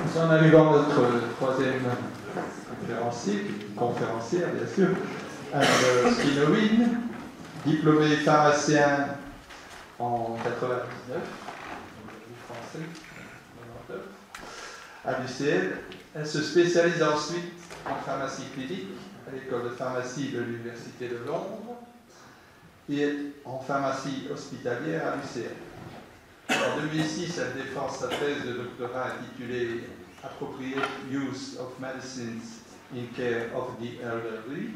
Nous en arrivons à notre troisième conférencière, bien sûr, Anne Skinowin, diplômée pharmacien en 99, français, 99, à l'UCL. Elle se spécialise ensuite en pharmacie clinique à l'école de pharmacie de l'Université de Londres et en pharmacie hospitalière à l'UCL. En 2006, elle défend sa thèse de doctorat intitulée Appropriate Use of Medicines in Care of the Elderly,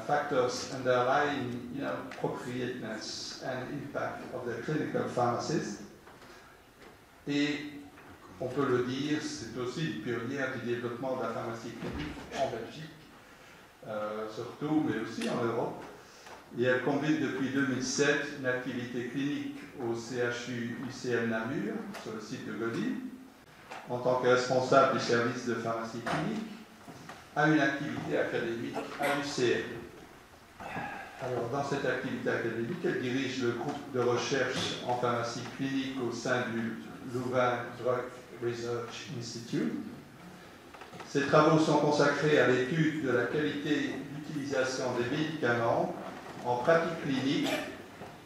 Factors Underlying Inappropriateness and Impact of the Clinical Pharmacist. Et on peut le dire, c'est aussi une pionnière du développement de la pharmacie clinique en Belgique, surtout, mais aussi en Europe. Et elle conduit depuis 2007 une activité clinique au CHU UCL Namur, sur le site de Godin, en tant que responsable du service de pharmacie clinique, à une activité académique à l'UCL. Alors, dans cette activité académique, elle dirige le groupe de recherche en pharmacie clinique au sein du Louvain Drug Research Institute. Ses travaux sont consacrés à l'étude de la qualité d'utilisation des médicaments en pratique clinique,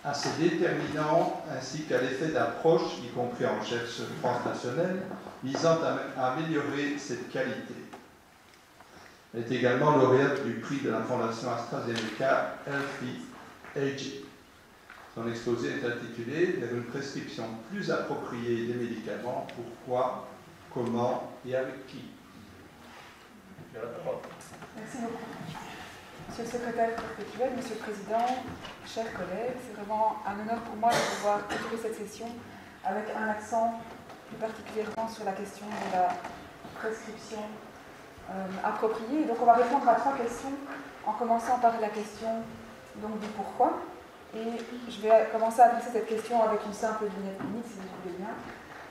à ses déterminants ainsi qu'à l'effet d'approche, y compris en recherche transnationnelle, visant à améliorer cette qualité. Elle est également lauréate du prix de la Fondation AstraZeneca Healthy Aging. Son exposé est intitulé « Vers une prescription plus appropriée des médicaments, pourquoi, comment et avec qui ?» Merci beaucoup. Monsieur le secrétaire perpétuel, Monsieur le Président, chers collègues, c'est vraiment un honneur pour moi de pouvoir clôturer cette session avec un accent plus particulièrement sur la question de la prescription appropriée. Donc on va répondre à 3 questions, en commençant par la question donc, du pourquoi. Et je vais commencer à adresser cette question avec une simple vignette clinique, si vous voulez bien.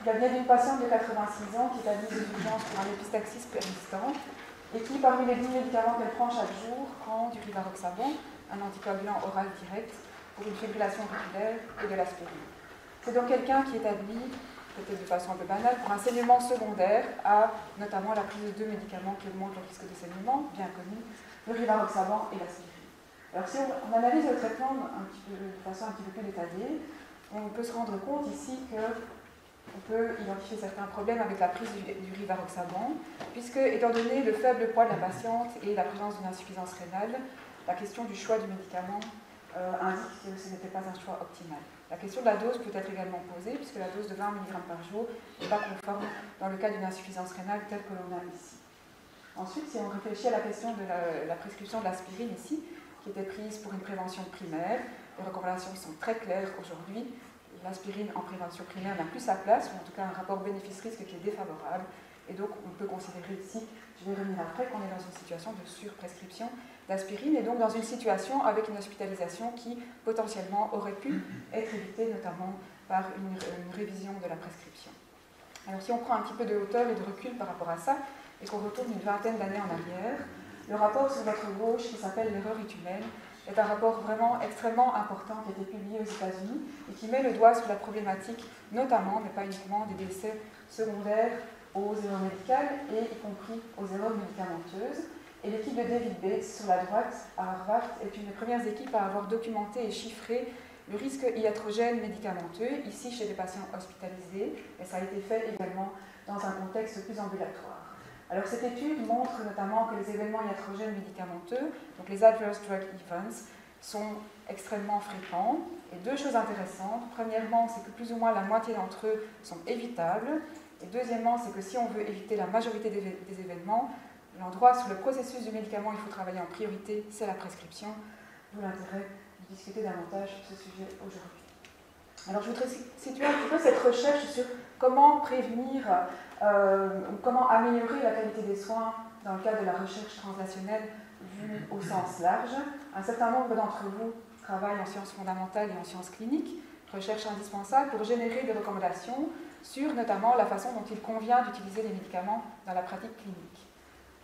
Il vient d'une patiente de 86 ans qui est admise aux urgences pour un épistaxis persistant et qui, parmi les 10 médicaments qu'elle prend chaque jour, prend du rivaroxaban, un anticoagulant oral direct, pour une fibrillation auriculaire et de l'aspirine. C'est donc quelqu'un qui est admis, peut-être de façon un peu banale, pour un saignement secondaire à notamment la prise de 2 médicaments qui augmentent le risque de saignement, bien connus, le rivaroxaban et l'aspirine. Alors si on analyse le traitement de façon un petit peu plus détaillée, on peut se rendre compte ici qu'on peut identifier certains problèmes avec la prise du rivaroxaban, puisque, étant donné le faible poids de la patiente et la présence d'une insuffisance rénale, la question du choix du médicament indique que ce n'était pas un choix optimal. La question de la dose peut être également posée, puisque la dose de 20 mg par jour n'est pas conforme dans le cas d'une insuffisance rénale telle que l'on a ici. Ensuite, si on réfléchit à la question de la prescription de l'aspirine ici, qui était prise pour une prévention primaire, les recommandations sont très claires aujourd'hui. L'aspirine en prévention primaire n'a plus sa place, ou en tout cas un rapport bénéfice-risque qui est défavorable. Et donc on peut considérer ici, je vais revenir après, qu'on est dans une situation de surprescription d'aspirine et donc dans une situation avec une hospitalisation qui potentiellement aurait pu être évitée, notamment par une révision de la prescription. Alors si on prend un petit peu de hauteur et de recul par rapport à ça, et qu'on retourne une vingtaine d'années en arrière, le rapport sur votre gauche, qui s'appelle « L'erreur est humaine », est un rapport vraiment extrêmement important qui a été publié aux États-Unis et qui met le doigt sur la problématique, notamment, mais pas uniquement, des décès secondaires aux erreurs médicales et y compris aux erreurs médicamenteuses. Et l'équipe de David Bates, sur la droite, à Harvard, est une des premières équipes à avoir documenté et chiffré le risque iatrogène médicamenteux, ici chez les patients hospitalisés, et ça a été fait également dans un contexte plus ambulatoire. Alors cette étude montre notamment que les événements iatrogènes médicamenteux, donc les adverse drug events, sont extrêmement fréquents. Et 2 choses intéressantes. Premièrement, c'est que plus ou moins la moitié d'entre eux sont évitables. Et deuxièmement, c'est que si on veut éviter la majorité des événements, l'endroit sur le processus du médicament, il faut travailler en priorité, c'est la prescription. D'où l'intérêt de discuter davantage sur ce sujet aujourd'hui. Alors je voudrais situer un petit peu cette recherche sur comment prévenir comment améliorer la qualité des soins dans le cadre de la recherche translationnelle vue au sens large. Un certain nombre d'entre vous travaillent en sciences fondamentales et en sciences cliniques, recherche indispensable pour générer des recommandations sur notamment la façon dont il convient d'utiliser les médicaments dans la pratique clinique.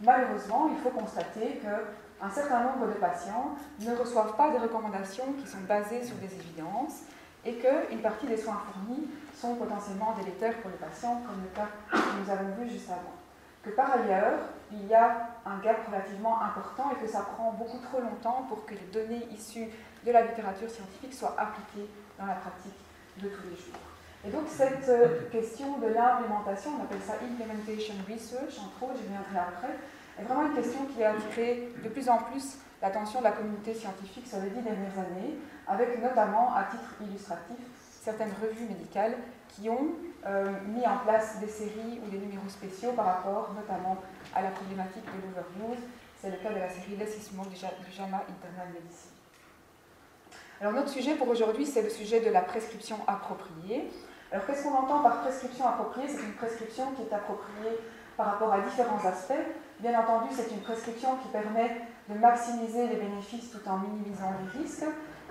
Malheureusement, il faut constater qu'un certain nombre de patients ne reçoivent pas des recommandations qui sont basées sur des évidences et qu'une partie des soins fournis sont potentiellement délétères pour les patients, comme le cas que nous avons vu juste avant. Que par ailleurs, il y a un gap relativement important et que ça prend beaucoup trop longtemps pour que les données issues de la littérature scientifique soient appliquées dans la pratique de tous les jours. Et donc cette question de l'implémentation, on appelle ça Implementation Research, entre autres, je viendrai après, est vraiment une question qui a attiré de plus en plus l'attention de la communauté scientifique sur les 10 dernières années, avec notamment, à titre illustratif, certaines revues médicales qui ont mis en place des séries ou des numéros spéciaux par rapport notamment à la problématique de l'overuse. C'est le cas de la série Less is More du JAMA Internal Medicine. Alors notre sujet pour aujourd'hui, c'est le sujet de la prescription appropriée. Alors qu'est-ce qu'on entend par prescription appropriée? C'est une prescription qui est appropriée par rapport à différents aspects. Bien entendu, c'est une prescription qui permet de maximiser les bénéfices tout en minimisant les risques.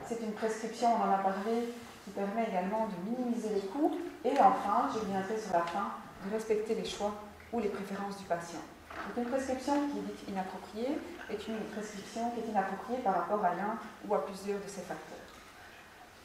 C'est une prescription, on en a parlé, qui permet également de minimiser les coûts. Et enfin, je viendrai sur la fin, de respecter les choix ou les préférences du patient. Donc une prescription qui est dite inappropriée est une prescription qui est inappropriée par rapport à l'un ou à plusieurs de ces facteurs.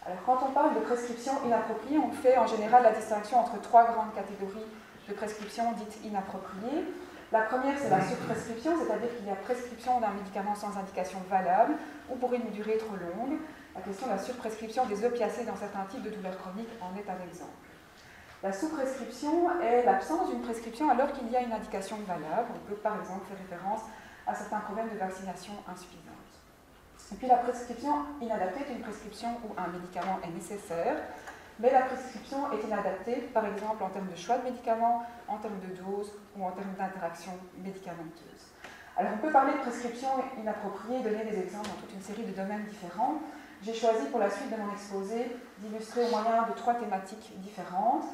Alors quand on parle de prescription inappropriée, on fait en général la distinction entre trois grandes catégories de prescriptions dites inappropriées. La première, c'est la surprescription, c'est-à-dire qu'il y a prescription d'un médicament sans indication valable ou pour une durée trop longue. La question de la surprescription des opiacés dans certains types de douleurs chroniques en est un exemple. La sous-prescription est l'absence d'une prescription alors qu'il y a une indication valable. On peut par exemple faire référence à certains problèmes de vaccination insuffisante. Et puis la prescription inadaptée est une prescription où un médicament est nécessaire, mais la prescription est inadaptée, par exemple en termes de choix de médicaments, en termes de dose ou en termes d'interaction médicamenteuse. Alors on peut parler de prescription inappropriée et donner des exemples dans toute une série de domaines différents. J'ai choisi pour la suite de mon exposé d'illustrer au moyen de trois thématiques différentes: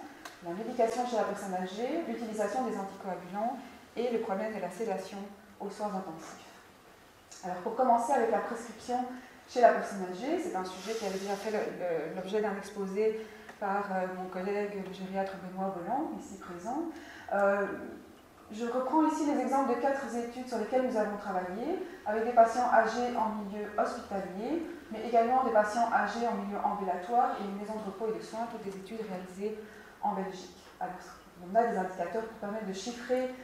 la médication chez la personne âgée, l'utilisation des anticoagulants et le problème de la sédation aux soins intensifs. Alors pour commencer avec la prescription chez la personne âgée, c'est un sujet qui avait déjà fait l'objet d'un exposé par mon collègue le gériatre Benoît Bolland, ici présent. Je reprends ici les exemples de 4 études sur lesquelles nous avons travaillé, avec des patients âgés en milieu hospitalier, mais également des patients âgés en milieu ambulatoire et une maison de repos et de soins, toutes des études réalisées en Belgique. Alors, on a des indicateurs qui permettent de chiffrer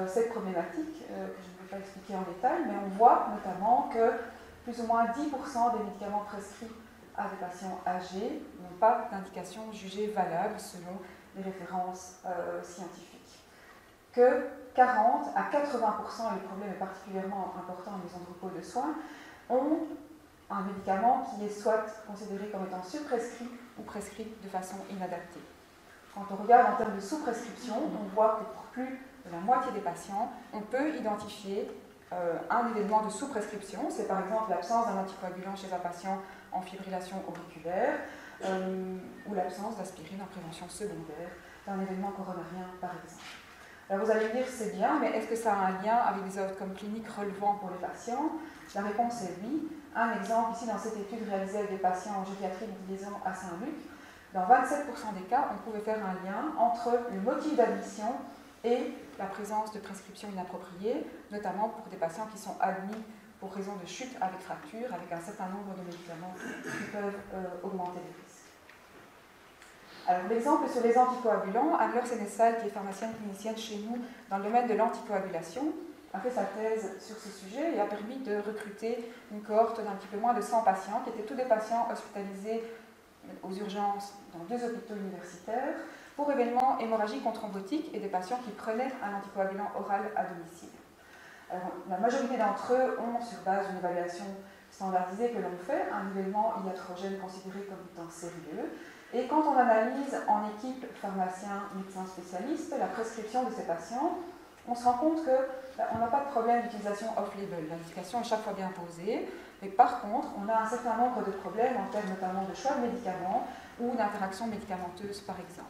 cette problématique, que je ne vais pas expliquer en détail, mais on voit notamment que plus ou moins 10% des médicaments prescrits à des patients âgés n'ont pas d'indication jugée valable selon les références scientifiques. Que 40 à 80%, et le problème est particulièrement important en maison de repos et de soins, ont un médicament qui est soit considéré comme étant surprescrit ou prescrit de façon inadaptée. Quand on regarde en termes de sous-prescription, on voit que pour plus de la moitié des patients, on peut identifier un événement de sous-prescription. C'est par exemple l'absence d'un anticoagulant chez un patient en fibrillation auriculaire ou l'absence d'aspirine en prévention secondaire d'un événement coronarien, par exemple. Alors vous allez me dire, c'est bien, mais est-ce que ça a un lien avec des outcomes cliniques relevants pour les patients? La réponse est oui. Un exemple ici dans cette étude réalisée avec des patients en gériatrie de liaison à Saint-Luc, dans 27% des cas, on pouvait faire un lien entre le motif d'admission et la présence de prescriptions inappropriées, notamment pour des patients qui sont admis pour raison de chute avec fracture, avec un certain nombre de médicaments qui peuvent augmenter les risques. Alors, l'exemple sur les anticoagulants, Anne-Laure Sénessal, qui est pharmacienne clinicienne chez nous dans le domaine de l'anticoagulation, a fait sa thèse sur ce sujet et a permis de recruter une cohorte d'un petit peu moins de 100 patients, qui étaient tous des patients hospitalisés aux urgences dans 2 hôpitaux universitaires pour événements hémorragiques ou thrombotiques et des patients qui prenaient un anticoagulant oral à domicile. Alors, la majorité d'entre eux ont, sur base d'une évaluation standardisée que l'on fait, un événement iatrogène considéré comme étant sérieux. Et quand on analyse en équipe pharmacien, médecin spécialiste, la prescription de ces patients, on se rend compte qu'on n'a pas de problème d'utilisation off-label. L'indication est chaque fois bien posée, mais par contre, on a un certain nombre de problèmes en termes notamment de choix de médicaments ou d'interaction médicamenteuse, par exemple.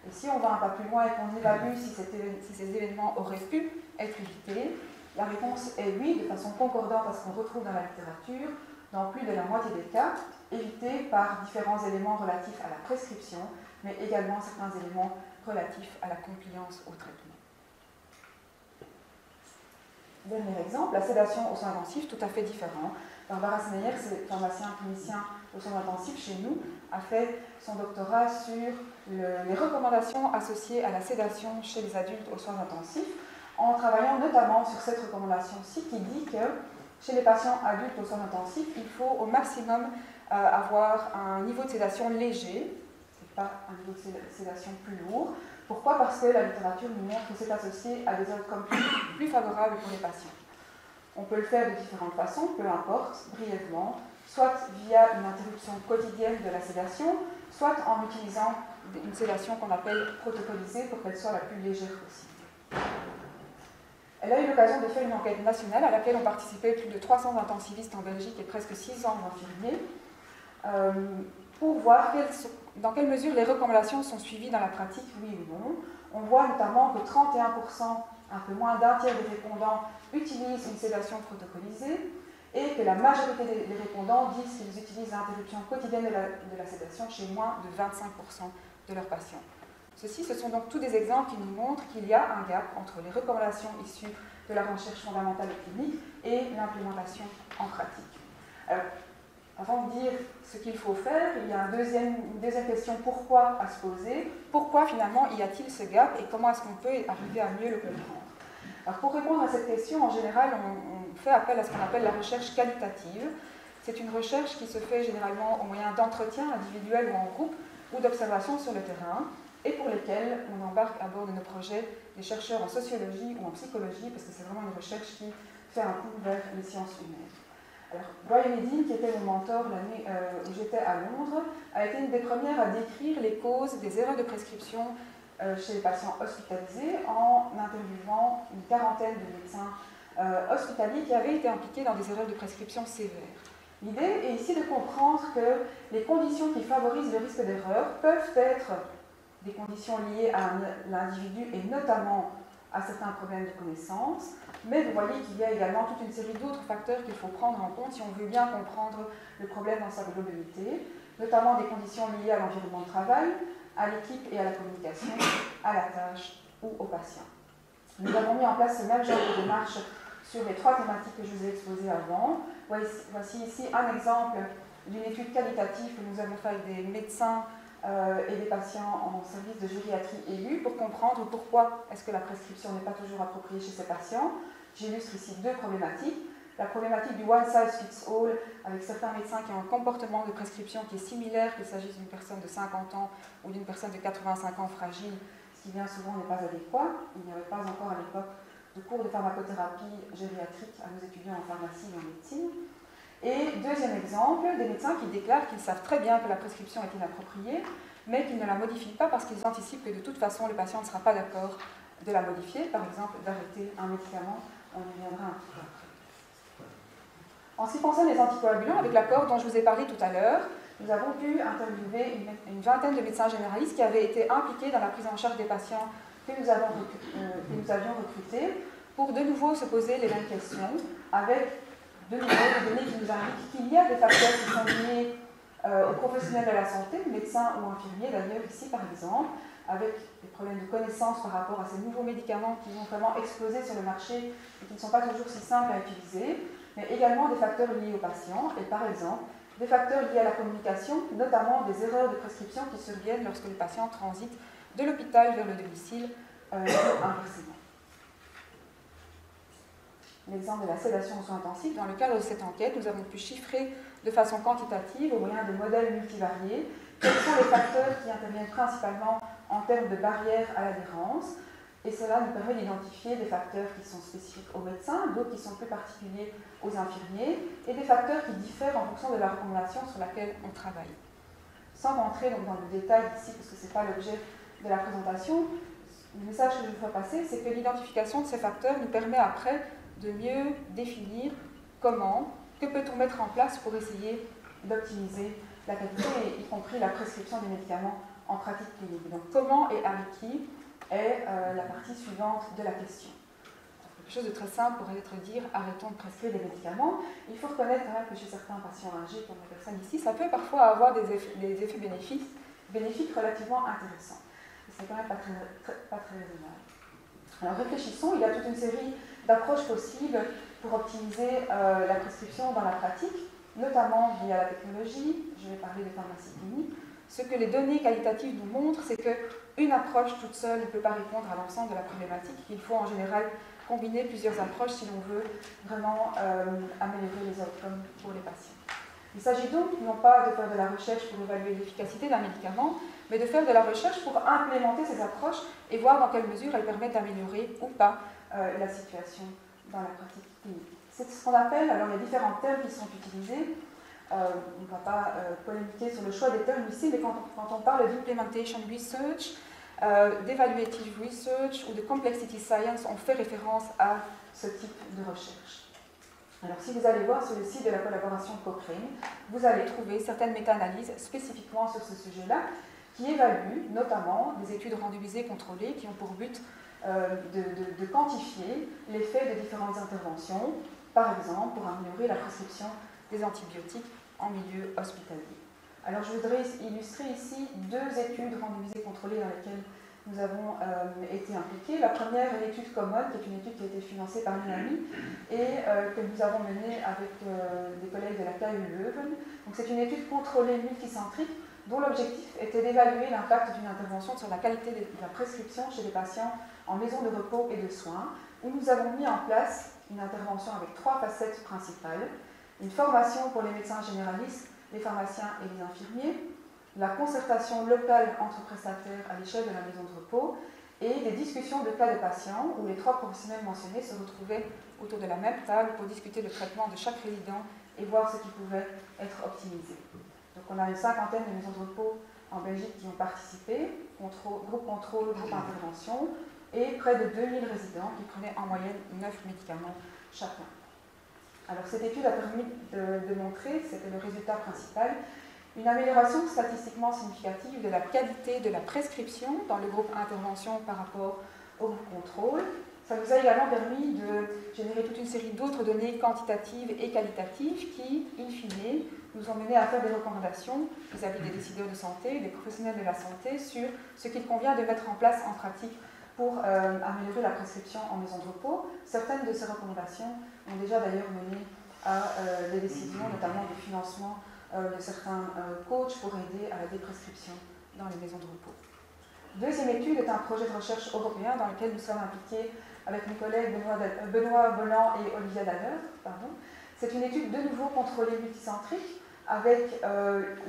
Et si on va un pas plus loin et qu'on évalue si ces événements auraient pu être évités, la réponse est oui, de façon concordante à ce qu'on retrouve dans la littérature, dans plus de la moitié des cas, évités par différents éléments relatifs à la prescription, mais également certains éléments relatifs à la compliance au traitement. Dernier exemple, la sédation aux soins intensifs, tout à fait différent. Barbara Smeyer, c'est pharmacien clinicien aux soins intensifs chez nous, a fait son doctorat sur les recommandations associées à la sédation chez les adultes aux soins intensifs, en travaillant notamment sur cette recommandation-ci qui dit que chez les patients adultes aux soins intensifs, il faut au maximum avoir un niveau de sédation léger, c'est pas un niveau de sédation plus lourd. Pourquoi? Parce que la littérature nous montre que c'est associé à des outcomes plus favorables pour les patients. On peut le faire de différentes façons, peu importe, brièvement, soit via une interruption quotidienne de la sédation, soit en utilisant une sédation qu'on appelle protocolisée pour qu'elle soit la plus légère possible. Elle a eu l'occasion de faire une enquête nationale à laquelle ont participé plus de 300 intensivistes en Belgique et presque 600 infirmiers pour voir dans quelle mesure les recommandations sont suivies dans la pratique, oui ou non. On voit notamment que 31%, un peu moins d'un tiers des répondants, utilisent une sédation protocolisée et que la majorité des répondants disent qu'ils utilisent l'interruption quotidienne de la sédation chez moins de 25% de leurs patients. Ce sont donc tous des exemples qui nous montrent qu'il y a un gap entre les recommandations issues de la recherche fondamentale et clinique et l'implémentation en pratique. Alors, avant de dire ce qu'il faut faire, il y a une deuxième question, pourquoi à se poser. Pourquoi finalement y a-t-il ce gap et comment est-ce qu'on peut arriver à mieux le comprendre? Alors pour répondre à cette question, en général, on fait appel à ce qu'on appelle la recherche qualitative. C'est une recherche qui se fait généralement au moyen d'entretiens individuels ou en groupe ou d'observations sur le terrain et pour lesquels on embarque à bord de nos projets des chercheurs en sociologie ou en psychologie parce que c'est vraiment une recherche qui fait un coup vers les sciences humaines. Alors, Brian Edding, qui était mon mentor l'année où j'étais à Londres, a été une des premières à décrire les causes des erreurs de prescription chez les patients hospitalisés en interviewant une quarantaine de médecins hospitaliers qui avaient été impliqués dans des erreurs de prescription sévères. L'idée est ici de comprendre que les conditions qui favorisent le risque d'erreur peuvent être des conditions liées à l'individu et notamment à certains problèmes de connaissance, mais vous voyez qu'il y a également toute une série d'autres facteurs qu'il faut prendre en compte si on veut bien comprendre le problème dans sa globalité, notamment des conditions liées à l'environnement de travail, à l'équipe et à la communication, à la tâche ou au patient. Nous avons mis en place ce même genre de démarche sur les trois thématiques que je vous ai exposées avant. Voici ici un exemple d'une étude qualitative que nous avons faite avec des médecins et des patients en service de gériatrie élus pour comprendre pourquoi est-ce que la prescription n'est pas toujours appropriée chez ces patients. J'illustre ici deux problématiques. La problématique du one size fits all, avec certains médecins qui ont un comportement de prescription qui est similaire, qu'il s'agisse d'une personne de 50 ans ou d'une personne de 85 ans fragile, ce qui bien souvent n'est pas adéquat. Il n'y avait pas encore à l'époque de cours de pharmacothérapie gériatrique à nos étudiants en pharmacie et en médecine. Et deuxième exemple, des médecins qui déclarent qu'ils savent très bien que la prescription est inappropriée, mais qu'ils ne la modifient pas parce qu'ils anticipent que de toute façon le patient ne sera pas d'accord de la modifier, par exemple d'arrêter un médicament, on y reviendra un petit peu après. En ce qui concerne les anticoagulants, avec l'accord dont je vous ai parlé tout à l'heure, nous avons pu interviewer une vingtaine de médecins généralistes qui avaient été impliqués dans la prise en charge des patients que nous avions recrutés pour de nouveau se poser les mêmes questions avec de nouveau des données qui nous indiquent qu'il y a des facteurs qui sont liés aux professionnels de la santé, médecins ou infirmiers d'ailleurs ici par exemple, avec des problèmes de connaissance par rapport à ces nouveaux médicaments qui vont vraiment exploser sur le marché et qui ne sont pas toujours si simples à utiliser, mais également des facteurs liés aux patients et par exemple des facteurs liés à la communication, notamment des erreurs de prescription qui surviennent lorsque les patients transitent de l'hôpital vers le domicile ou inversement. L'exemple de la sédation aux soins intensifs, dans le cadre de cette enquête, nous avons pu chiffrer de façon quantitative, au moyen de modèles multivariés, quels sont les facteurs qui interviennent principalement en termes de barrières à l'adhérence. Et cela nous permet d'identifier des facteurs qui sont spécifiques aux médecins, d'autres qui sont plus particuliers aux infirmiers, et des facteurs qui diffèrent en fonction de la recommandation sur laquelle on travaille. Sans rentrer donc dans le détail ici, parce que ce n'est pas l'objet de la présentation, le message que je veux faire passer, c'est que l'identification de ces facteurs nous permet après de mieux définir comment, que peut-on mettre en place pour essayer d'optimiser la qualité, y compris la prescription des médicaments en pratique clinique. Donc comment et avec qui est la partie suivante de la question. Quelque chose de très simple pourrait être de dire arrêtons de prescrire des médicaments. Il faut reconnaître quand même que chez certains patients âgés, comme la personne ici, ça peut parfois avoir des effets bénéfiques relativement intéressants. C'est quand même pas très raisonnable. Alors réfléchissons, il y a toute une série d'approches possibles pour optimiser la prescription dans la pratique. notamment via la technologie. Je vais parler de pharmacie clinique. Ce que les données qualitatives nous montrent, c'est qu'une approche toute seule ne peut pas répondre à l'ensemble de la problématique. Il faut en général combiner plusieurs approches si l'on veut vraiment améliorer les outcomes pour les patients. Il s'agit donc non pas de faire de la recherche pour évaluer l'efficacité d'un médicament, mais de faire de la recherche pour implémenter ces approches et voir dans quelle mesure elles permettent d'améliorer ou pas la situation dans la pratique clinique. C'est ce qu'on appelle, alors il y a différents termes qui sont utilisés, on ne va pas polémiquer sur le choix des termes ici, mais quand on parle d'implementation research, d'evaluative research ou de complexity science, on fait référence à ce type de recherche. Alors si vous allez voir sur le site de la collaboration Cochrane, vous allez trouver certaines méta-analyses spécifiquement sur ce sujet-là, qui évaluent notamment des études randomisées contrôlées qui ont pour but de quantifier l'effet de différentes interventions, par exemple pour améliorer la prescription des antibiotiques en milieu hospitalier. Alors je voudrais illustrer ici deux études randomisées contrôlées dans lesquelles nous avons été impliqués. La première est l'étude Common, qui est une étude qui a été financée par l'UNAMI et que nous avons menée avec des collègues de la KU Leuven. Donc c'est une étude contrôlée multicentrique dont l'objectif était d'évaluer l'impact d'une intervention sur la qualité de la prescription chez les patients en maison de repos et de soins, où nous avons mis en place une intervention avec trois facettes principales: une formation pour les médecins généralistes, les pharmaciens et les infirmiers, la concertation locale entre prestataires à l'échelle de la maison de repos et des discussions de cas de patients où les trois professionnels mentionnés se retrouvaient autour de la même table pour discuter le traitement de chaque résident et voir ce qui pouvait être optimisé. Donc on a une cinquantaine de maisons de repos en Belgique qui ont participé, groupe contrôle, groupe intervention, et près de 2000 résidents qui prenaient en moyenne 9 médicaments chacun. Alors cette étude a permis de montrer, c'était le résultat principal, une amélioration statistiquement significative de la qualité de la prescription dans le groupe intervention par rapport au groupe contrôle. Ça nous a également permis de générer toute une série d'autres données quantitatives et qualitatives qui, in fine, nous ont mené à faire des recommandations vis-à-vis des décideurs de santé, des professionnels de la santé, sur ce qu'il convient de mettre en place en pratique pour améliorer la prescription en maison de repos. Certaines de ces recommandations ont déjà d'ailleurs mené à des décisions, notamment de financement de certains coachs pour aider à la déprescription dans les maisons de repos. Deuxième étude est un projet de recherche européen dans lequel nous sommes impliqués avec mes collègues Benoît Bolland et Olivia Daller. C'est une étude de nouveau contrôlée multicentrique avec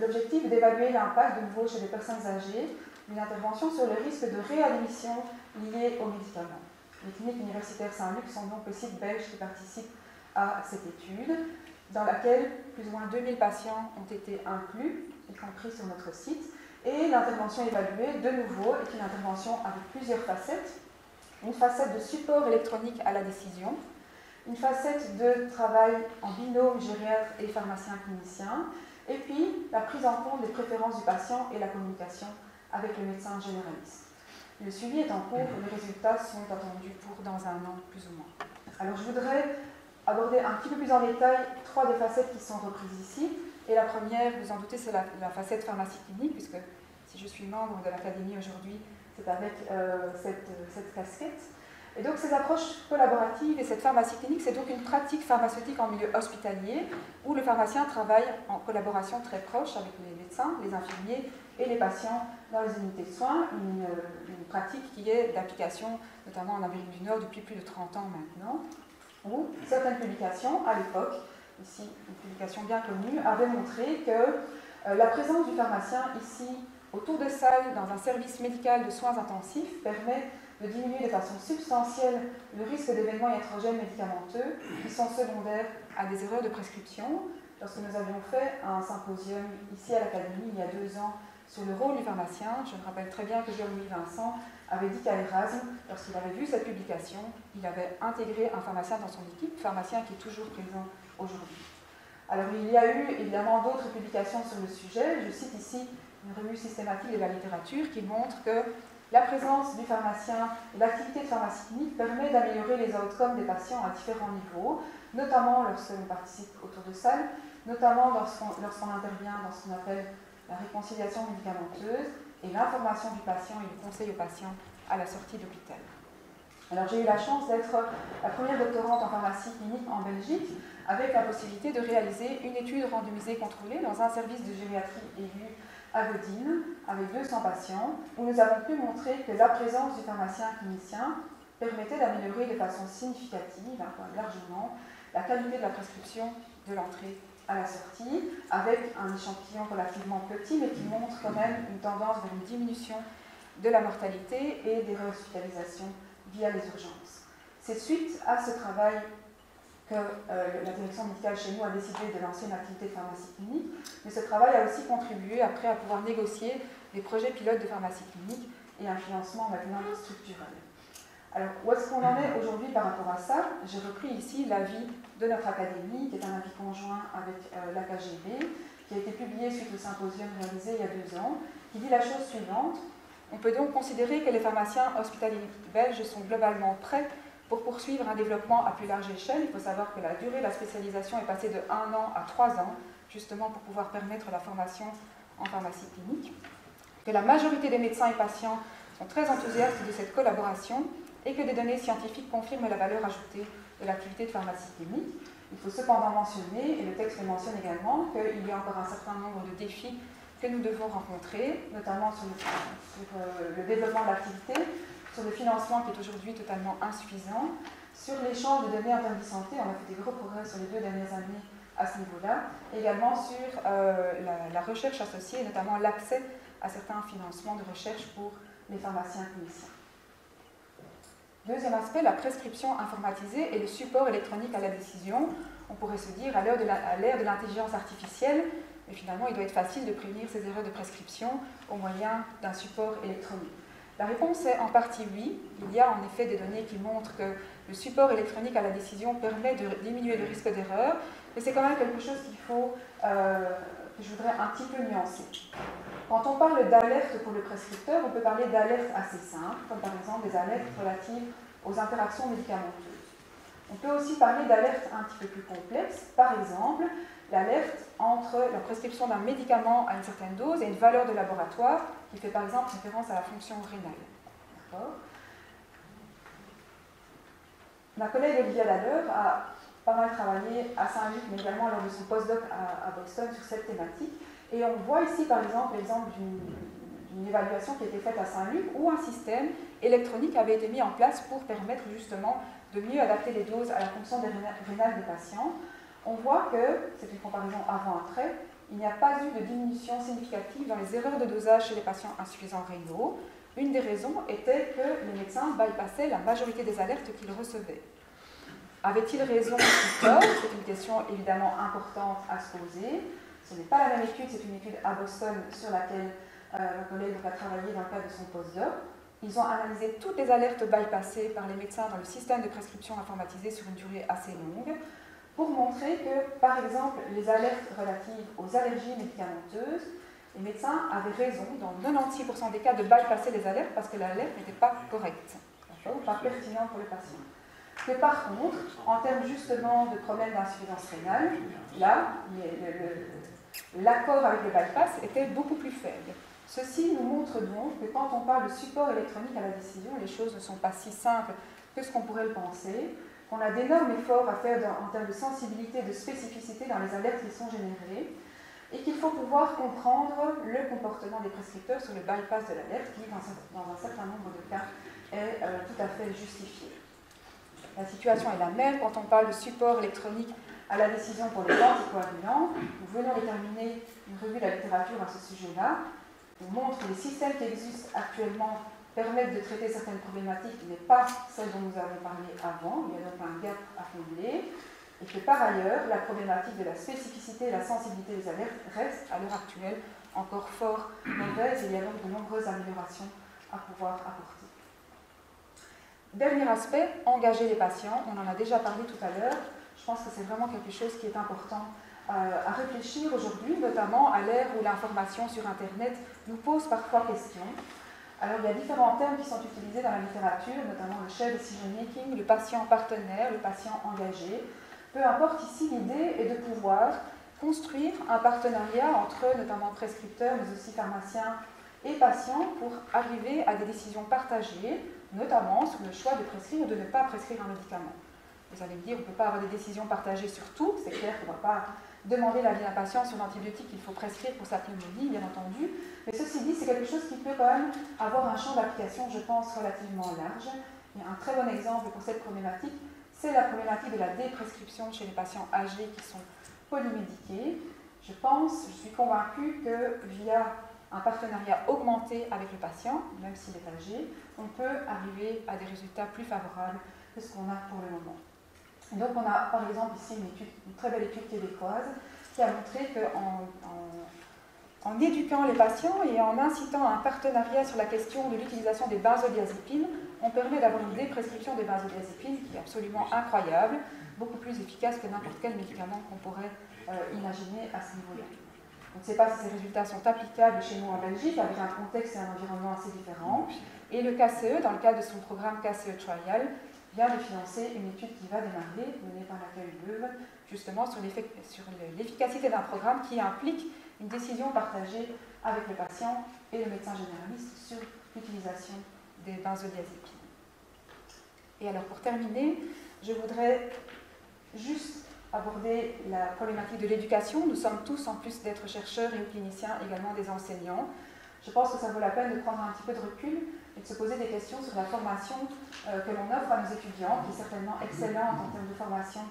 l'objectif d'évaluer l'impact de nouveau chez les personnes âgées d'une intervention sur le risque de réadmission lié aux médicaments. Les cliniques universitaires Saint-Luc sont donc le site belge qui participe à cette étude, dans laquelle plus ou moins 2000 patients ont été inclus, y compris sur notre site. Et l'intervention évaluée, de nouveau, est une intervention avec plusieurs facettes. Une facette de support électronique à la décision, une facette de travail en binôme gériatre et pharmacien clinicien, et puis la prise en compte des préférences du patient et la communication avec le médecin généraliste. Le suivi est en cours, les résultats sont attendus pour dans un an, plus ou moins. Alors je voudrais aborder un petit peu plus en détail trois des facettes qui sont reprises ici. Et la première, vous en doutez, c'est la facette pharmacie clinique, puisque si je suis membre de l'Académie aujourd'hui, c'est avec cette casquette. Et donc ces approches collaboratives et cette pharmacie clinique, c'est donc une pratique pharmaceutique en milieu hospitalier, où le pharmacien travaille en collaboration très proche avec les médecins, les infirmiers et les patients dans les unités de soins, une pratique qui est d'application notamment en Amérique du Nord depuis plus de 30 ans maintenant, où certaines publications, à l'époque, ici une publication bien connue, avaient montré que la présence du pharmacien ici, autour de salle, dans un service médical de soins intensifs, permet de diminuer de façon substantielle le risque d'événements iatrogènes médicamenteux qui sont secondaires à des erreurs de prescription. Lorsque nous avions fait un symposium ici à l'Académie il y a 2 ans sur le rôle du pharmacien, je me rappelle très bien que Jean-Louis Vincent avait dit qu'à Erasme, lorsqu'il avait vu cette publication, il avait intégré un pharmacien dans son équipe, pharmacien qui est toujours présent aujourd'hui. Alors il y a eu évidemment d'autres publications sur le sujet. Je cite ici une revue systématique de la littérature qui montre que la présence du pharmacien et l'activité de pharmacie clinique permet d'améliorer les outcomes des patients à différents niveaux, notamment lorsqu'on participe autour de salles, notamment lorsqu'on intervient dans ce qu'on appelle la réconciliation médicamenteuse et l'information du patient et le conseil au patient à la sortie d'hôpital. Alors j'ai eu la chance d'être la première doctorante en pharmacie clinique en Belgique, avec la possibilité de réaliser une étude randomisée contrôlée dans un service de gériatrie aiguë à Godin, avec 200 patients, où nous avons pu montrer que la présence du pharmacien clinicien permettait d'améliorer de façon significative, largement, la qualité de la prescription de l'entrée à la sortie, avec un échantillon relativement petit, mais qui montre quand même une tendance vers une diminution de la mortalité et des réhospitalisations via les urgences. C'est suite à ce travail que la direction médicale chez nous a décidé de lancer une activité de pharmacie clinique, mais ce travail a aussi contribué après à pouvoir négocier des projets pilotes de pharmacie clinique et un financement maintenant structurel. Alors, où est-ce qu'on en est aujourd'hui par rapport à ça? J'ai repris ici l'avis de notre académie, qui est un avis conjoint avec l'AKGB, qui a été publié suite au symposium réalisé il y a 2 ans, qui dit la chose suivante. On peut donc considérer que les pharmaciens hospitaliers belges sont globalement prêts pour poursuivre un développement à plus large échelle. Il faut savoir que la durée de la spécialisation est passée de 1 an à 3 ans, justement pour pouvoir permettre la formation en pharmacie clinique. Que la majorité des médecins et patients sont très enthousiastes de cette collaboration et que des données scientifiques confirment la valeur ajoutée de l'activité de pharmacie clinique. Il faut cependant mentionner, et le texte le mentionne également, qu'il y a encore un certain nombre de défis que nous devons rencontrer, notamment sur le développement de l'activité, sur le financement qui est aujourd'hui totalement insuffisant, sur l'échange de données en termes de santé, on a fait des gros progrès sur les 2 dernières années à ce niveau-là, également sur la recherche associée, notamment l'accès à certains financements de recherche pour les pharmaciens cliniciens. Deuxième aspect, la prescription informatisée et le support électronique à la décision. On pourrait se dire, à l'ère de l'intelligence artificielle, mais finalement, il doit être facile de prévenir ces erreurs de prescription au moyen d'un support électronique. La réponse est en partie oui. Il y a en effet des données qui montrent que le support électronique à la décision permet de diminuer le risque d'erreur, mais c'est quand même quelque chose qu'il faut, que je voudrais un petit peu nuancer. Quand on parle d'alerte pour le prescripteur, on peut parler d'alertes assez simples, comme par exemple des alertes relatives aux interactions médicamenteuses. On peut aussi parler d'alertes un petit peu plus complexes, par exemple l'alerte entre la prescription d'un médicament à une certaine dose et une valeur de laboratoire qui fait par exemple référence à la fonction rénale. D'accord ? Ma collègue Olivia Daller a pas mal travaillé à Saint-Luc, mais également lors de son postdoc à Boston sur cette thématique. Et on voit ici par exemple l'exemple d'une évaluation qui a été faite à Saint-Luc où un système électronique avait été mis en place pour permettre justement de mieux adapter les doses à la fonction rénale des patients. On voit que, c'est une comparaison avant-après, il n'y a pas eu de diminution significative dans les erreurs de dosage chez les patients insuffisants rénaux. Une des raisons était que les médecins bypassaient la majorité des alertes qu'ils recevaient. Avait-il raison ou tort? C'est une question évidemment importante à se poser. Ce n'est pas la même étude, c'est une étude à Boston sur laquelle ma collègue a travaillé dans le cadre de son postdoc. Ils ont analysé toutes les alertes bypassées par les médecins dans le système de prescription informatisé sur une durée assez longue, pour montrer que, par exemple, les alertes relatives aux allergies médicamenteuses, les médecins avaient raison, dans 96% des cas, de bypasser les alertes parce que l'alerte n'était pas correcte, ou pas pertinente pour le patient. Que par contre, en termes justement de problèmes d'insuffisance rénale, là, l'accord avec le bypass était beaucoup plus faible. Ceci nous montre donc que quand on parle de support électronique à la décision, les choses ne sont pas si simples que ce qu'on pourrait le penser, qu'on a d'énormes efforts à faire en termes de sensibilité et de spécificité dans les alertes qui sont générées, et qu'il faut pouvoir comprendre le comportement des prescripteurs sur le bypass de l'alerte, qui, dans un certain nombre de cas, est tout à fait justifié. La situation est la même quand on parle de support électronique à la décision pour les anticoagulants. Nous venons de terminer une revue de la littérature à ce sujet-là. On montre que les systèmes qui existent actuellement permettent de traiter certaines problématiques, mais pas celles dont nous avons parlé avant. Il y a donc un gap à combler. Et que par ailleurs, la problématique de la spécificité et la sensibilité des alertes reste à l'heure actuelle encore fort mauvaise, et il y a donc de nombreuses améliorations à pouvoir apporter. Dernier aspect, engager les patients. On en a déjà parlé tout à l'heure. Je pense que c'est vraiment quelque chose qui est important à réfléchir aujourd'hui, notamment à l'ère où l'information sur Internet nous pose parfois question. Alors, il y a différents termes qui sont utilisés dans la littérature, notamment le shared decision making, le patient partenaire, le patient engagé. Peu importe, ici, l'idée est de pouvoir construire un partenariat entre notamment prescripteurs, mais aussi pharmaciens et patients pour arriver à des décisions partagées notamment sur le choix de prescrire ou de ne pas prescrire un médicament. Vous allez me dire, on ne peut pas avoir des décisions partagées sur tout, c'est clair qu'on ne va pas demander l'avis d'un patient sur l'antibiotique qu'il faut prescrire pour sa pneumonie, bien entendu, mais ceci dit, c'est quelque chose qui peut quand même avoir un champ d'application, je pense, relativement large. Il y a un très bon exemple pour cette problématique, c'est la problématique de la déprescription chez les patients âgés qui sont polymédiqués. Je suis convaincue que via un partenariat augmenté avec le patient, même s'il est âgé, on peut arriver à des résultats plus favorables que ce qu'on a pour le moment. Et donc on a par exemple ici une très belle étude québécoise qui a montré qu'en éduquant les patients et en incitant à un partenariat sur la question de l'utilisation des benzodiazépines, on permet d'avoir une déprescription des benzodiazépines qui est absolument incroyable, beaucoup plus efficace que n'importe quel médicament qu'on pourrait imaginer à ce niveau-là. On ne sait pas si ces résultats sont applicables chez nous en Belgique, avec un contexte et un environnement assez différents. Et le KCE, dans le cadre de son programme KCE Trial, vient de financer une étude qui va démarrer, menée par l'accueil Leuve, justement sur l'efficacité d'un programme qui implique une décision partagée avec le patient et le médecin généraliste sur l'utilisation des benzodiazépines. Et alors pour terminer, je voudrais juste aborder la problématique de l'éducation. Nous sommes tous, en plus d'être chercheurs et cliniciens, également des enseignants. Je pense que ça vaut la peine de prendre un petit peu de recul et de se poser des questions sur la formation que l'on offre à nos étudiants, qui est certainement excellente en termes de formation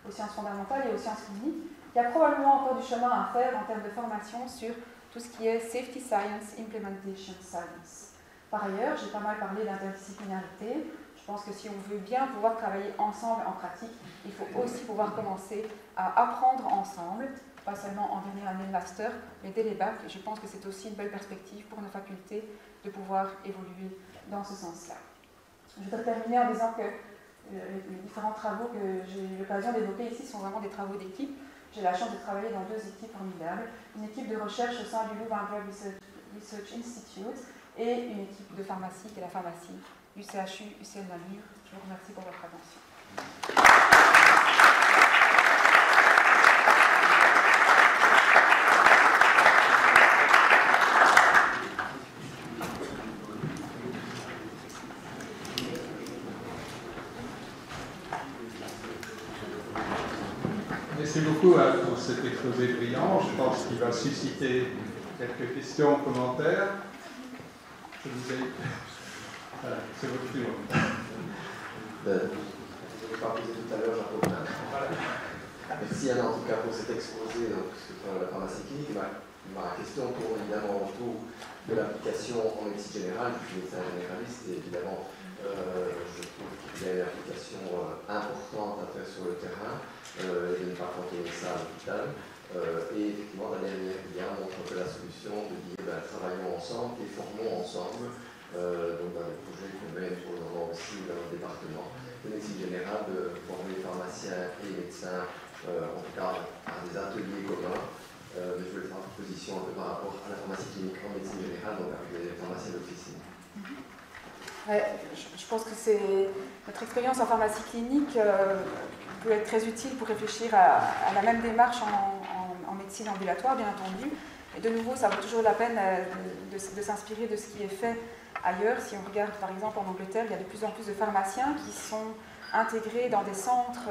aux sciences fondamentales et aux sciences cliniques. Il y a probablement encore du chemin à faire en termes de formation sur tout ce qui est Safety Science, Implementation Science. Par ailleurs, j'ai pas mal parlé d'interdisciplinarité. Je pense que si on veut bien pouvoir travailler ensemble en pratique, il faut aussi pouvoir commencer à apprendre ensemble, pas seulement en dernière année de master, mais dès les bacs. Et je pense que c'est aussi une belle perspective pour nos facultés de pouvoir évoluer dans ce sens-là. Je voudrais terminer en disant que les différents travaux que j'ai eu l'occasion d'évoquer ici sont vraiment des travaux d'équipe. J'ai la chance de travailler dans deux équipes formidables. Une équipe de recherche au sein du Louvain Drug Research Institute et une équipe de pharmacie, qui est la pharmacie UCHU, UCL Namur. Je vous remercie pour votre attention. Merci beaucoup pour cet exposé brillant. Je pense qu'il va susciter quelques questions, commentaires. Je vous ai... Voilà, c'est votre tour. Je n'ai pas posé tout à l'heure, Jean-Paul. Voilà. Merci Anna en tout cas pour cet exposé sur la pharmacie clinique. Ma question tourne évidemment autour de l'application en médecine générale. Je suis médecin généraliste et évidemment je trouve qu'il y a une application importante à faire sur le terrain et de ne pas cantonner ça à l'hôpital. Et effectivement, Daniel Mierguien montre que la solution de dire travaillons ensemble et formons ensemble. Donc dans les projets qu'on mène pour le moment aussi dans le département de médecine générale, de former les pharmaciens et les médecins, en tout cas à des ateliers communs. Mais je voulais faire une position un peu par rapport à la pharmacie clinique en médecine générale, donc avec les pharmaciens d'officine. Je pense que notre expérience en pharmacie clinique peut être très utile pour réfléchir à la même démarche en médecine ambulatoire, bien entendu. Et de nouveau, ça vaut toujours la peine de s'inspirer de ce qui est fait ailleurs. Si on regarde par exemple en Angleterre, il y a de plus en plus de pharmaciens qui sont intégrés dans des centres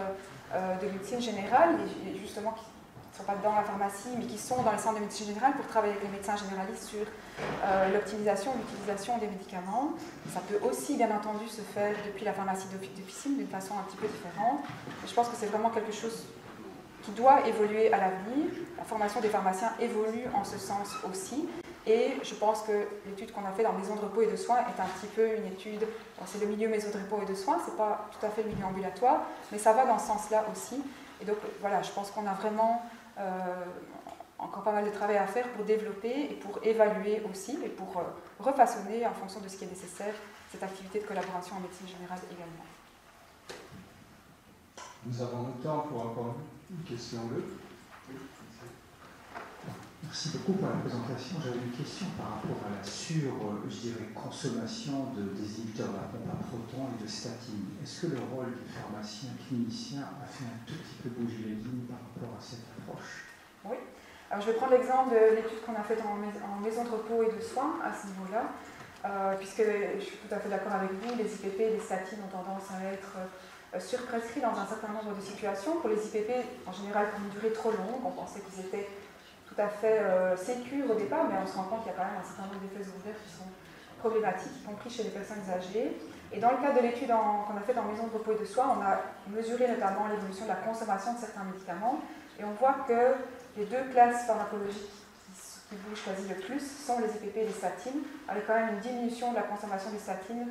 de médecine générale, et justement qui ne sont pas dans la pharmacie, mais qui sont dans les centres de médecine générale pour travailler avec les médecins généralistes sur l'optimisation et l'utilisation des médicaments. Ça peut aussi, bien entendu, se faire depuis la pharmacie d'officine d'une façon un petit peu différente. Et je pense que c'est vraiment quelque chose qui doit évoluer à l'avenir. La formation des pharmaciens évolue en ce sens aussi. Et je pense que l'étude qu'on a faite dans maison de repos et de soins est un petit peu une étude, c'est le milieu maison de repos et de soins, c'est pas tout à fait le milieu ambulatoire, mais ça va dans ce sens-là aussi. Et donc voilà, je pense qu'on a vraiment encore pas mal de travail à faire pour développer et pour évaluer aussi, et pour refaçonner en fonction de ce qui est nécessaire, cette activité de collaboration en médecine générale également. Nous avons le temps pour encore une question de... Merci beaucoup pour la présentation. J'avais une question par rapport à la consommation des inhibiteurs de la pompe à protons et de statine. Est-ce que le rôle du pharmacien clinicien a fait un tout petit peu bouger les lignes par rapport à cette approche? Oui. Alors, je vais prendre l'exemple de l'étude qu'on a faite en maison de repos et de soins à ce niveau-là. puisque je suis tout à fait d'accord avec vous, les IPP et les statines ont tendance à être surprescrits dans un certain nombre de situations. Pour les IPP, en général, pour une durée trop longue, on pensait qu'ils étaient tout à fait sécures au départ, mais on se rend compte qu'il y a quand même un certain nombre d'effets secondaires qui sont problématiques, y compris chez les personnes âgées. Et dans le cadre de l'étude qu'on a faite en maison de repos et de soins, on a mesuré notamment l'évolution de la consommation de certains médicaments, et on voit que les deux classes pharmacologiques qui vous choisissent le plus sont les IPP et les statines, avec quand même une diminution de la consommation des statines.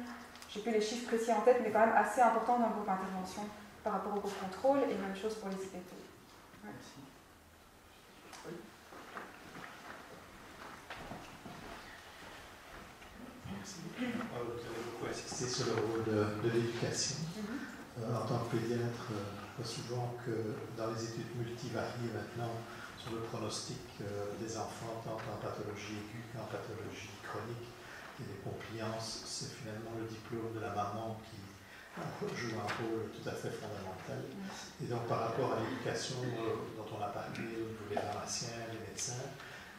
Je n'ai plus les chiffres précis en tête, mais quand même assez important dans le groupe intervention par rapport au groupe contrôle, et même chose pour les IPP. Ouais. Merci. Vous avez beaucoup insisté sur le rôle de l'éducation. En tant que pédiatre, je vois souvent que dans les études multivariées maintenant, sur le pronostic des enfants, tant en pathologie aiguë qu'en pathologie chronique et des compliances, c'est finalement le diplôme de la maman qui joue un rôle tout à fait fondamental. Et donc par rapport à l'éducation dont on a parlé au niveau des pharmaciens, des médecins,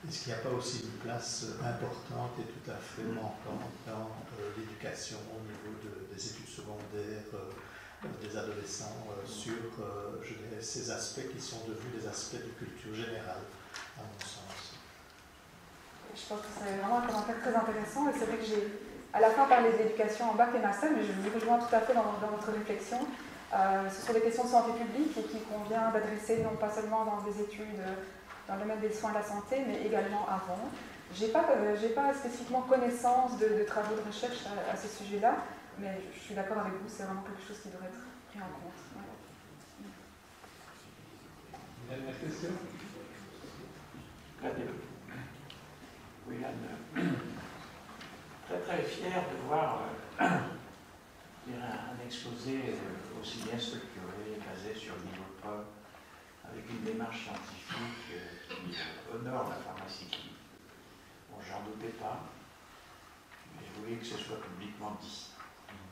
est-ce qu'il n'y a pas aussi une place importante et tout à fait manquante dans l'éducation au niveau des études secondaires, des adolescents, sur je dirais, ces aspects qui sont devenus des aspects de culture générale, à mon sens? Je pense que c'est vraiment un commentaire très intéressant, et c'est vrai que j'ai à la fois parlé d'éducation en bac et master, mais je vous rejoins tout à fait dans votre réflexion. Ce sont des questions de santé publique et qu'il convient d'adresser non pas seulement dans des études dans le domaine des soins de la santé, mais également avant. Je n'ai pas spécifiquement connaissance de travaux de recherche à ce sujet-là, mais je suis d'accord avec vous, c'est vraiment quelque chose qui devrait être pris en compte. Ouais. Une dernière question? Oui, Anne. Très très fier de voir un exposé aussi bien structuré, basé sur le niveau de preuve, avec une démarche scientifique qui honore la pharmacie clinique. Bon, j'en doutais pas, mais je voulais que ce soit publiquement dit,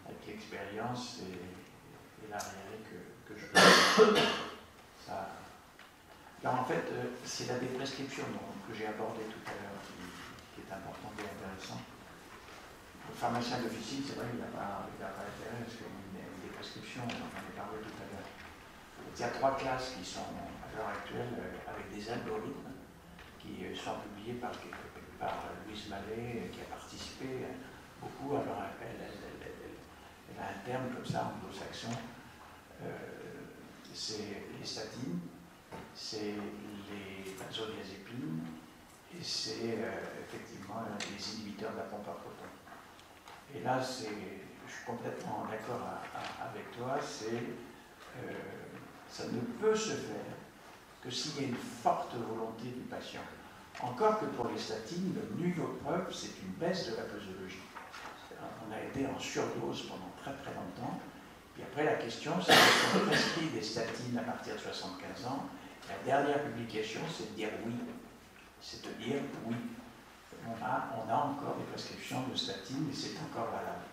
avec l'expérience et l'arrière que je peux ça. Alors en fait, c'est la déprescription que j'ai abordée tout à l'heure qui est importante et intéressante. Le pharmacien d'officine, c'est vrai, il n'a pas intérêt parce qu'il y a des prescriptions, on en a parlé tout à l'heure. Il y a 3 classes qui sont à l'heure actuelle avec des algorithmes qui sont publiés par Louise Mallet, qui a participé beaucoup. Alors elle a un terme comme ça, anglo-saxon, c'est les statines, c'est les benzodiazépines et c'est effectivement les inhibiteurs de la pompe à protons. Et là, je suis complètement d'accord avec toi, ça ne peut se faire que s'il y a une forte volonté du patient. Encore que pour les statines, le niveau de preuve, c'est une baisse de la posologie. On a été en surdose pendant très très longtemps. Puis après, la question, c'est qu'on prescrit des statines à partir de 75 ans. La dernière publication, c'est de dire oui. C'est de dire oui. On a encore des prescriptions de statines et c'est encore valable.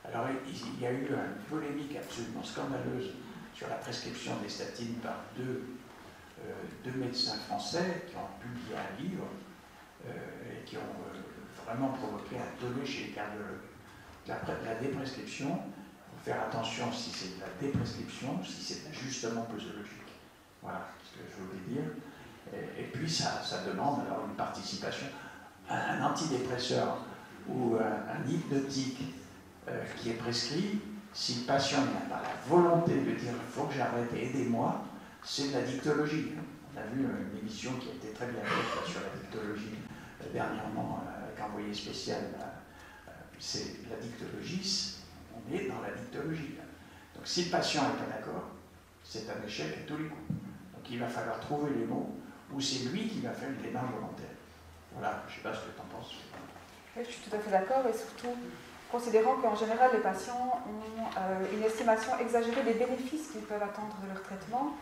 Alors, il y a eu une polémique absolument scandaleuse sur la prescription des statines par deux médecins français qui ont publié un livre et qui ont vraiment provoqué un tollé chez les cardiologues. La déprescription, il faut faire attention si c'est de la déprescription, si c'est de l'ajustement posologique. Voilà ce que je voulais dire. Et puis ça demande alors une participation. Un antidépresseur ou un hypnotique qui est prescrit, si le patient n'a pas la volonté de dire il faut que j'arrête et aidez-moi, c'est de la dictologie. On a vu une émission qui a été très bien faite sur la dictologie dernièrement avec Envoyé spécial. C'est la dictologie, on est dans la dictologie. Donc si le patient n'est pas d'accord, c'est un échec à tous les coups. Donc il va falloir trouver les mots où c'est lui qui va faire une démarche volontaire. Voilà, je ne sais pas ce que tu en penses. Oui, je suis tout à fait d'accord, et surtout considérant qu'en général les patients ont une estimation exagérée des bénéfices qu'ils peuvent attendre de leur traitement.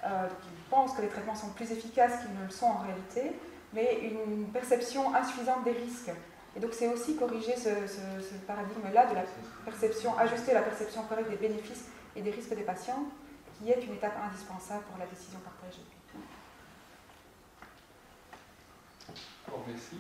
Ils pensent que les traitements sont plus efficaces qu'ils ne le sont en réalité, mais une perception insuffisante des risques. Et donc c'est aussi corriger ce paradigme-là de la perception, ajuster la perception correcte des bénéfices et des risques des patients, qui est une étape indispensable pour la décision partagée. Bon, merci.